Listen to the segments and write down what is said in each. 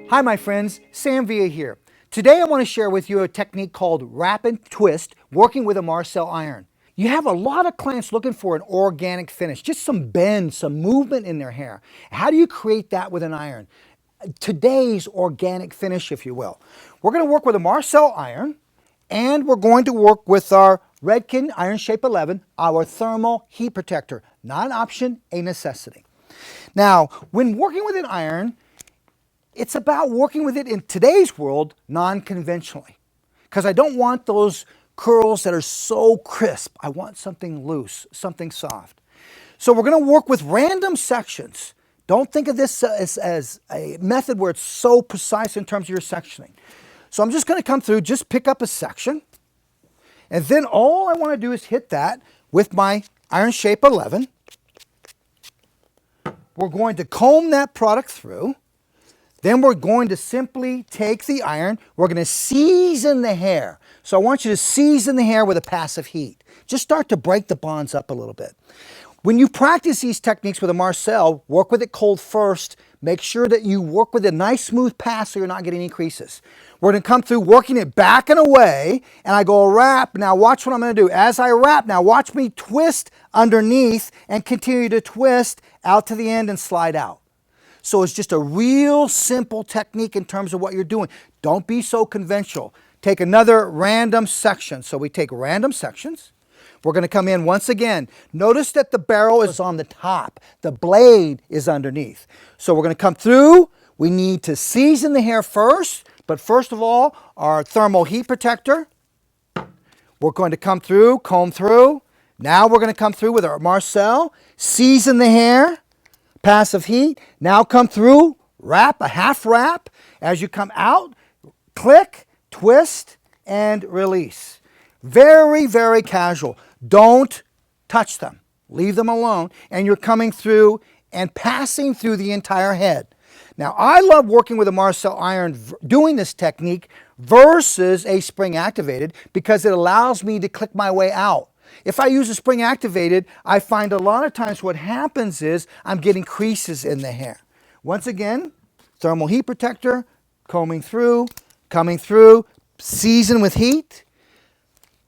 Hi my friends, Sam Villa here. Today I want to share with you a technique called wrap and twist, working with a Marcel iron. You have a lot of clients looking for an organic finish, just some bend, some movement in their hair. How do you create that with an iron? Today's organic finish, if you will. We're going to work with a Marcel iron, and we're going to work with our Redken Iron Shape 11, our thermal heat protector. Not an option, a necessity. Now, when working with an iron, it's about working with it in today's world non-conventionally, because I don't want those curls that are so crisp. I want something loose, something soft. So we're going to work with random sections. Don't think of this as a method where it's so precise in terms of your sectioning. So I'm just going to come through, just pick up a section, and then all I want to do is hit that with my Iron Shape 11. We're going to comb that product through. Then we're going to simply take the iron, we're going to season the hair. So I want you to season the hair with a passive heat. Just start to break the bonds up a little bit. When you practice these techniques with a Marcel, work with it cold first. Make sure that you work with a nice smooth pass so you're not getting any creases. We're going to come through working it back and away, and I go wrap. Now watch what I'm going to do. As I wrap, now watch me twist underneath and continue to twist out to the end and slide out. So it's just a real simple technique in terms of what you're doing. Don't be so conventional. Take another random section. So we take random sections. We're going to come in once again. Notice that the barrel is on the top. The blade is underneath. So we're going to come through. We need to season the hair first. But first of all, our thermal heat protector. We're going to come through, comb through. Now we're going to come through with our Marcel. Season the hair. Passive heat. Now come through, wrap, a half wrap. As you come out, click, twist, and release. Very, very casual. Don't touch them. Leave them alone. And you're coming through and passing through the entire head. Now, I love working with a Marcel iron doing this technique versus a spring activated because it allows me to click my way out. If I use a spring activated, I find a lot of times what happens is I'm getting creases in the hair. Once again, thermal heat protector, combing through, coming through, season with heat,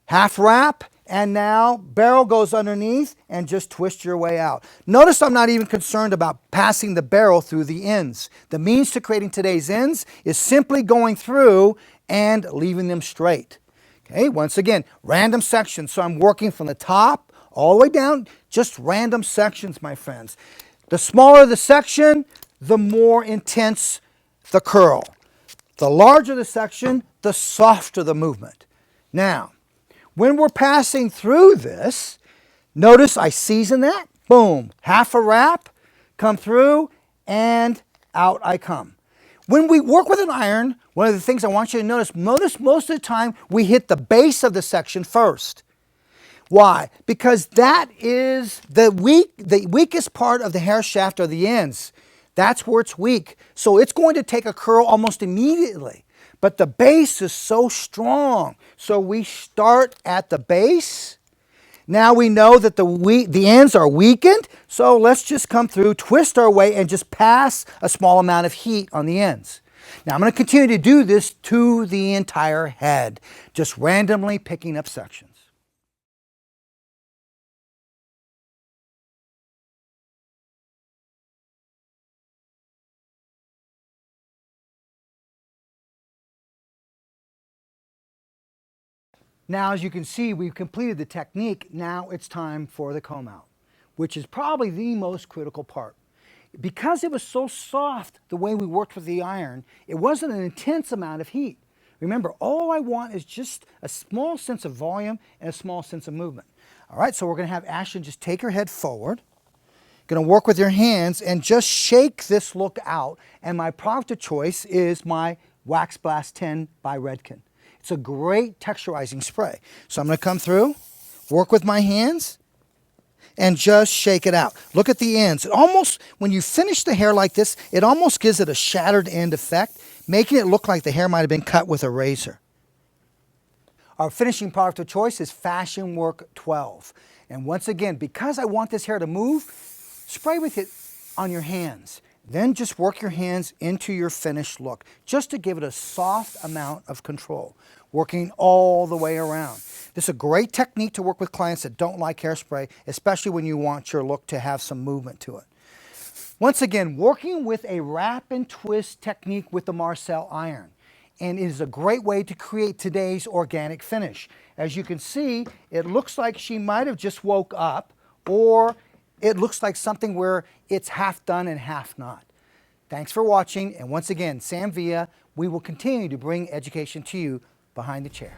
half wrap, and now barrel goes underneath and just twist your way out. Notice I'm not even concerned about passing the barrel through the ends. The means to creating today's ends is simply going through and leaving them straight. Okay, once again, random sections. So I'm working from the top all the way down, just random sections, my friends. The smaller the section, the more intense the curl. The larger the section, the softer the movement. Now, when we're passing through this, notice I season that, boom, half a wrap, come through, and out I come. When we work with an iron, one of the things I want you to notice most of the time we hit the base of the section first. Why? Because that is the weakest part of the hair shaft or the ends. That's where it's weak. So it's going to take a curl almost immediately. But the base is so strong. So we start at the base. Now we know that the ends are weakened, so let's just come through, twist our way, and just pass a small amount of heat on the ends. Now I'm going to continue to do this to the entire head, just randomly picking up sections. Now, as you can see, we've completed the technique. Now it's time for the comb out, which is probably the most critical part. Because it was so soft the way we worked with the iron, it wasn't an intense amount of heat. Remember, all I want is just a small sense of volume and a small sense of movement. All right, so we're going to have Ashton just take her head forward. Going to work with your hands and just shake this look out. And my product of choice is my Wax Blast 10 by Redken. It's a great texturizing spray. So I'm going to come through, work with my hands, and just shake it out. Look at the ends. It almost, when you finish the hair like this, it almost gives it a shattered end effect, making it look like the hair might have been cut with a razor. Our finishing product of choice is Fashion Work 12. And once again, because I want this hair to move, spray with it on your hands. Then just work your hands into your finished look, just to give it a soft amount of control, working all the way around. This is a great technique to work with clients that don't like hairspray, especially when you want your look to have some movement to it. Once again, working with a wrap and twist technique with the Marcel iron. And it is a great way to create today's organic finish. As you can see, it looks like she might have just woke up, or it looks like something where it's half done and half not. Thanks for watching, and once again, Sam Villa, we will continue to bring education to you behind the chair.